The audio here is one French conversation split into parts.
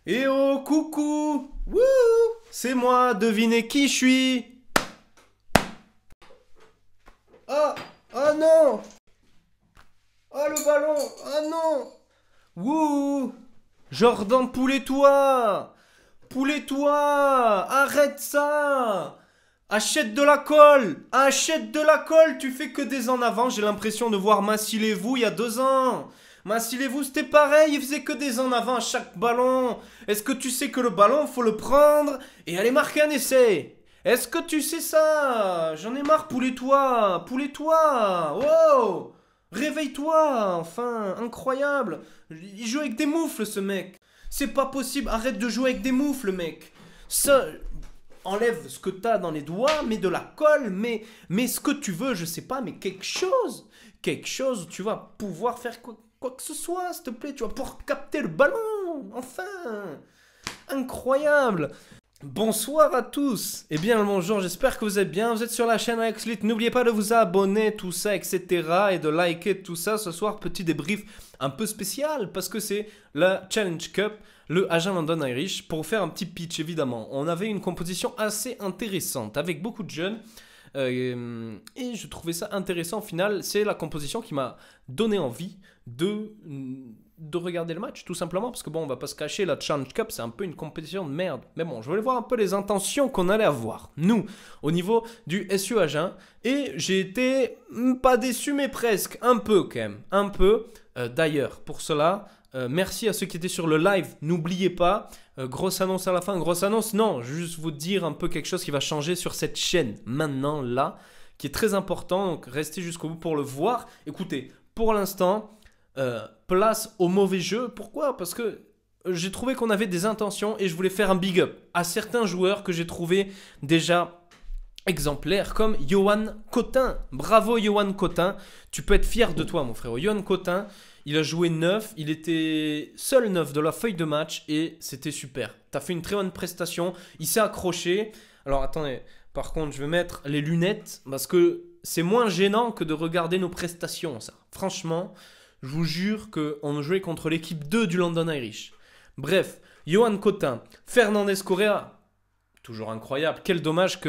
Eh oh, coucou! Wouh! C'est moi, devinez qui je suis? Ah! Ah non! Ah le ballon! Ah non! Wouh! Jordan, poulet-toi! Poulet-toi! Arrête ça! Achète de la colle! Achète de la colle! Tu fais que des en avant. J'ai l'impression de voir Massilez-vous il y a 2 ans. Massilez-vous, c'était pareil. Il faisait que des en avant à chaque ballon. Est-ce que tu sais que le ballon, faut le prendre et aller marquer un essai? Est-ce que tu sais ça? J'en ai marre, poulet-toi! Poulet-toi! Wow! Réveille-toi! Enfin, incroyable! Il joue avec des moufles, ce mec! C'est pas possible! Arrête de jouer avec des moufles, mec! Ça, enlève ce que t'as dans les doigts, mets de la colle, mets ce que tu veux, je sais pas, mais quelque chose où tu vas pouvoir faire quoi que ce soit, s'il te plaît, tu vas pouvoir capter le ballon, enfin, incroyable. Bonsoir à tous et bien le bonjour, j'espère que vous êtes bien, vous êtes sur la chaîne Axlit, n'oubliez pas de vous abonner, tout ça, etc. et de liker tout ça. Ce soir, petit débrief un peu spécial parce que c'est la Challenge Cup, le Agen London Irish. Pour faire un petit pitch évidemment, on avait une composition assez intéressante avec beaucoup de jeunes et je trouvais ça intéressant au final. C'est la composition qui m'a donné envie de regarder le match, tout simplement, parce que bon, on va pas se cacher, la Challenge Cup, c'est un peu une compétition de merde. Mais bon, je voulais voir un peu les intentions qu'on allait avoir, nous, au niveau du SU Agen, et j'ai été pas déçu, mais presque, un peu quand même, un peu. D'ailleurs, pour cela, merci à ceux qui étaient sur le live, n'oubliez pas, grosse annonce à la fin, grosse annonce, non, juste vous dire un peu quelque chose qui va changer sur cette chaîne, maintenant, là, qui est très important, donc restez jusqu'au bout pour le voir. Écoutez, pour l'instant, place au mauvais jeu. Pourquoi? Parce que j'ai trouvé qu'on avait des intentions et je voulais faire un big up à certains joueurs que j'ai trouvé déjà exemplaires, comme Johan Cotin. Bravo Johan Cotin, tu peux être fier de toi mon frère. Johan Cotin, il a joué 9, il était seul 9 de la feuille de match et c'était super. Tu as fait une très bonne prestation, il s'est accroché. Alors attendez, par contre je vais mettre les lunettes parce que c'est moins gênant que de regarder nos prestations ça. Franchement, je vous jure qu'on jouait contre l'équipe 2 du London Irish. Bref, Johan Cotin, Fernandez Correa, toujours incroyable. Quel dommage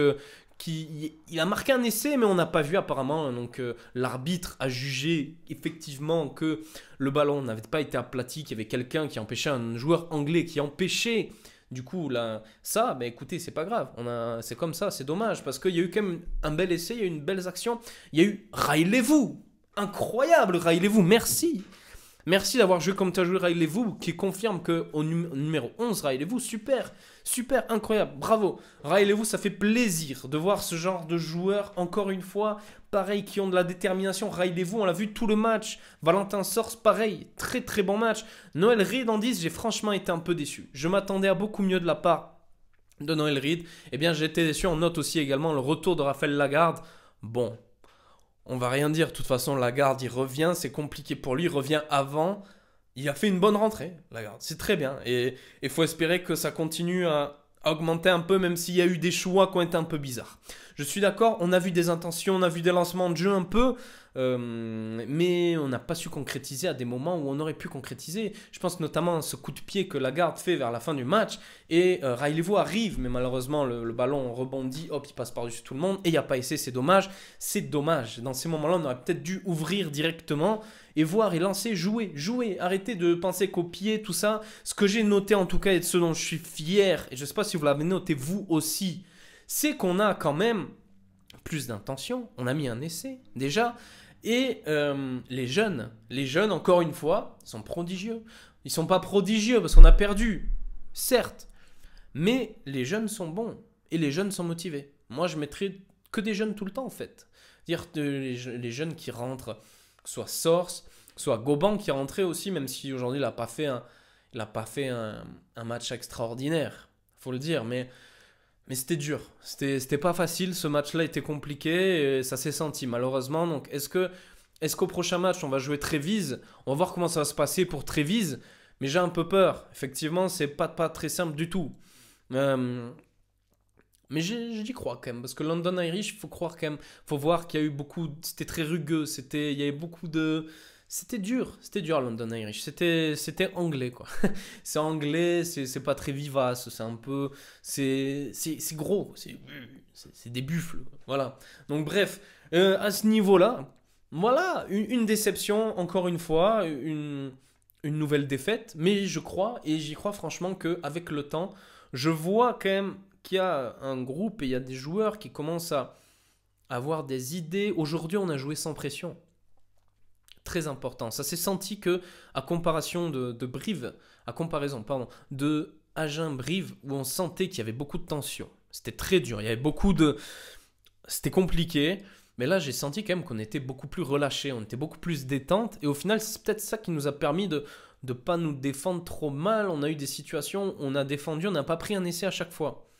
qu'il a marqué un essai, mais on n'a pas vu apparemment. Donc l'arbitre a jugé effectivement que le ballon n'avait pas été aplati, qu'il y avait quelqu'un qui empêchait un joueur anglais qui empêchait. Du coup, là, ça, bah écoutez, c'est pas grave. C'est comme ça, c'est dommage parce qu'il y a eu quand même un bel essai, il y a eu une belle action. Il y a eu Railez-vous, incroyable, Railez-vous, merci. Merci d'avoir joué comme tu as joué, Railez-vous, qui confirme qu'au numéro 11, Railez-vous, super, super, incroyable, bravo. Railez-vous, ça fait plaisir de voir ce genre de joueurs, encore une fois, pareil, qui ont de la détermination. Railez-vous, on l'a vu tout le match. Valentin Sors, pareil, très très bon match. Noël Reid en 10, j'ai franchement été un peu déçu. Je m'attendais à beaucoup mieux de la part de Noël Reid. Eh bien, j'ai été déçu. On note aussi également le retour de Raphaël Lagarde. Bon, on va rien dire. De toute façon, Lagarde, il revient. C'est compliqué pour lui. Il revient avant. Il a fait une bonne rentrée, Lagarde. C'est très bien. Et il faut espérer que ça continue à augmenter un peu, même s'il y a eu des choix qui ont été un peu bizarres. Je suis d'accord, on a vu des intentions, on a vu des lancements de jeu un peu, mais on n'a pas su concrétiser à des moments où on aurait pu concrétiser. Je pense notamment à ce coup de pied que Lagarde fait vers la fin du match, et Railez-vous arrive, mais malheureusement le ballon rebondit, hop, il passe par-dessus tout le monde, et il n'y a pas essai, c'est dommage. C'est dommage. Dans ces moments-là, on aurait peut-être dû ouvrir directement et voir et lancer, jouer. Arrêtez de penser qu'au pied, tout ça. Ce que j'ai noté en tout cas et de ce dont je suis fier, et je ne sais pas si vous l'avez noté vous aussi, c'est qu'on a quand même plus d'intention. On a mis un essai déjà. Et les jeunes, encore une fois, sont prodigieux. Ils sont pas prodigieux parce qu'on a perdu, certes. Mais les jeunes sont bons et les jeunes sont motivés. Moi, je mettrais que des jeunes tout le temps en fait. Dire les jeunes qui rentrent, soit Source, soit Goban qui est rentré aussi, même si aujourd'hui il n'a pas fait un match extraordinaire, faut le dire, mais c'était dur. C'était pas facile, ce match-là était compliqué, et ça s'est senti malheureusement. Donc est-ce qu'au prochain match, on va jouer Trévise? On va voir comment ça va se passer pour Trévise, mais j'ai un peu peur. Effectivement, c'est pas très simple du tout. Euh, mais j'y crois quand même, parce que London Irish, il faut croire quand même, faut voir qu'il y a eu beaucoup, c'était très rugueux, il y avait beaucoup de, c'était dur London Irish, c'était anglais quoi. C'est anglais, c'est pas très vivace, c'est un peu, c'est gros, c'est des buffles, voilà. Donc bref, à ce niveau-là, voilà, une déception encore une fois, une nouvelle défaite, mais je crois, et j'y crois franchement qu'avec le temps, je vois quand même qu'il y a un groupe et il y a des joueurs qui commencent à avoir des idées. Aujourd'hui, on a joué sans pression. Très important. Ça s'est senti que, à comparaison de Brive, à comparaison, pardon, de Agen-Brive, où on sentait qu'il y avait beaucoup de tension. C'était très dur. Il y avait beaucoup de. C'était compliqué. Mais là, j'ai senti quand même qu'on était beaucoup plus relâché, on était beaucoup plus détente. Et au final, c'est peut-être ça qui nous a permis de ne pas nous défendre trop mal. On a eu des situations où on a défendu, on n'a pas pris un essai à chaque fois.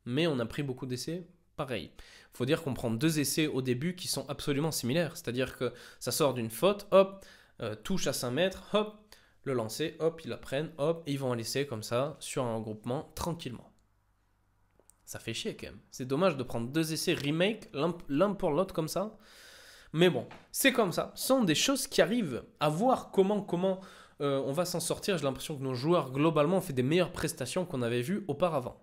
Mais on a pris beaucoup d'essais, pareil. Il faut dire qu'on prend 2 essais au début qui sont absolument similaires. C'est-à-dire que ça sort d'une faute, hop, touche à 5 mètres, hop, le lancer, hop, ils la prennent, hop, et ils vont à l'essai comme ça, sur un regroupement, tranquillement. Ça fait chier quand même. C'est dommage de prendre 2 essais remake, l'un pour l'autre comme ça. Mais bon, c'est comme ça. Ce sont des choses qui arrivent. À voir comment on va s'en sortir. J'ai l'impression que nos joueurs, globalement, ont fait des meilleures prestations qu'on avait vues auparavant.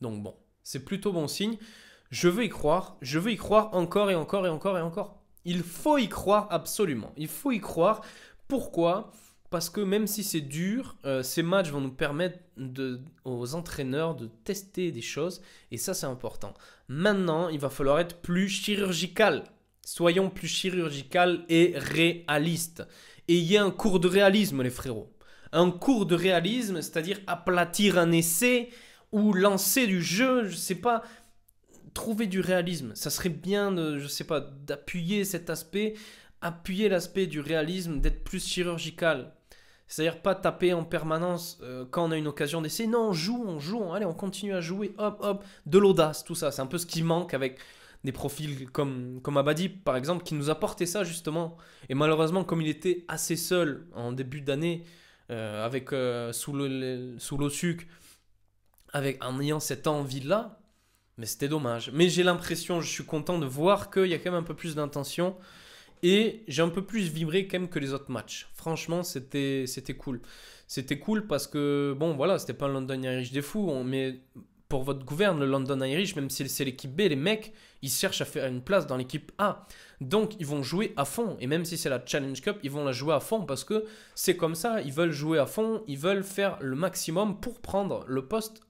Donc bon, c'est plutôt bon signe. Je veux y croire encore et encore et encore et encore. Il faut y croire absolument. Il faut y croire. Pourquoi ? Parce que même si c'est dur, ces matchs vont nous permettre aux entraîneurs de tester des choses. Et ça, c'est important. Maintenant, il va falloir être plus chirurgical. Soyons plus chirurgical et réalistes. Et il y a un cours de réalisme, les frérots. Un cours de réalisme, c'est-à-dire aplatir un essai ou lancer du jeu, je sais pas, trouver du réalisme. Ça serait bien, je sais pas, d'appuyer cet aspect, appuyer l'aspect du réalisme, d'être plus chirurgical. C'est-à-dire pas taper en permanence quand on a une occasion d'essayer. Non, on joue, allez, on continue à jouer, hop, hop, de l'audace, tout ça. C'est un peu ce qui manque avec des profils comme Abadi, par exemple, qui nous apportait ça justement. Et malheureusement, comme il était assez seul en début d'année, avec sous l'Ossuc, en ayant cette envie-là, mais c'était dommage. Mais j'ai l'impression, je suis content de voir qu'il y a quand même un peu plus d'intention. Et j'ai un peu plus vibré quand même que les autres matchs. Franchement, c'était cool. C'était cool parce que, bon, voilà, c'était pas un London Irish des fous. Mais pour votre gouverne, le London Irish, même si c'est l'équipe B, les mecs, ils cherchent à faire une place dans l'équipe A. Donc, ils vont jouer à fond. Et même si c'est la Challenge Cup, ils vont la jouer à fond parce que c'est comme ça. Ils veulent jouer à fond. Ils veulent faire le maximum pour prendre le poste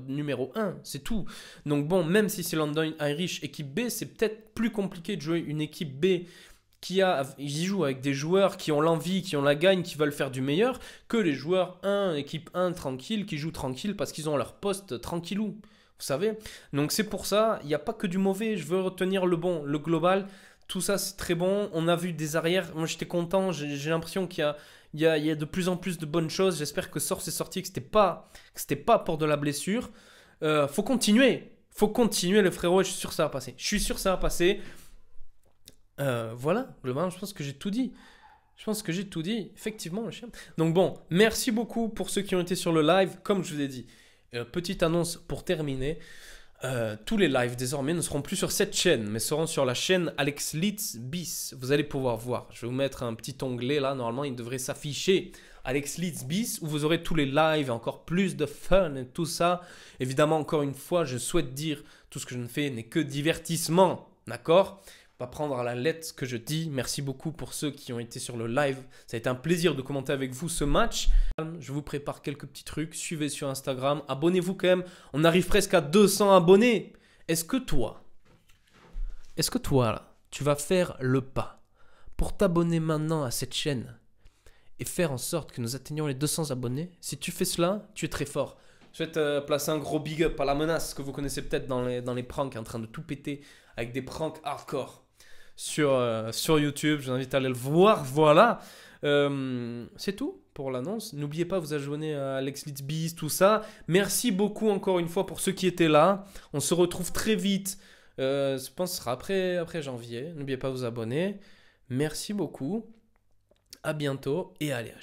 numéro 1. C'est tout. Donc, bon, même si c'est London Irish équipe B, c'est peut-être plus compliqué de jouer une équipe B ils jouent avec des joueurs qui ont l'envie, qui ont la gagne, qui veulent faire du meilleur, que les joueurs 1, équipe 1, tranquille, qui jouent tranquille parce qu'ils ont leur poste tranquillou. Vous savez ? Donc c'est pour ça, il n'y a pas que du mauvais, je veux retenir le bon, le global. Tout ça, c'est très bon. On a vu des arrières. Moi, j'étais content. J'ai l'impression qu'il y a de plus en plus de bonnes choses. J'espère que Source est sorti, que c'était pas pour de la blessure. Faut continuer. Faut continuer, les frérots. Et je suis sûr que ça va passer. Je suis sûr que ça va passer. Voilà, globalement, je pense que j'ai tout dit. Effectivement, le chien. Donc bon, merci beaucoup pour ceux qui ont été sur le live. Comme je vous ai dit, petite annonce pour terminer. Tous les lives désormais ne seront plus sur cette chaîne, mais seront sur la chaîne Alex Litz Bis. Vous allez pouvoir voir. Je vais vous mettre un petit onglet là. Normalement, il devrait s'afficher Alex Litz Bis, où vous aurez tous les lives et encore plus de fun et tout ça. Évidemment, encore une fois, je souhaite dire tout ce que je ne fais n'est que divertissement. D'accord ? Pas prendre à la lettre ce que je dis. Merci beaucoup pour ceux qui ont été sur le live. Ça a été un plaisir de commenter avec vous ce match. Je vous prépare quelques petits trucs. Suivez sur Instagram. Abonnez-vous quand même. On arrive presque à 200 abonnés. Est-ce que toi là, tu vas faire le pas pour t'abonner maintenant à cette chaîne et faire en sorte que nous atteignions les 200 abonnés? Si tu fais cela, tu es très fort. Je vais te placer un gros big up à la menace que vous connaissez peut-être dans les pranks, en train de tout péter avec des pranks hardcore sur YouTube. Je vous invite à aller le voir. Voilà. C'est tout pour l'annonce. N'oubliez pas, vous abonner à Alex Litz Bis, tout ça. Merci beaucoup encore une fois pour ceux qui étaient là. On se retrouve très vite. Je pense que ce sera après janvier. N'oubliez pas de vous abonner. Merci beaucoup. À bientôt et allez à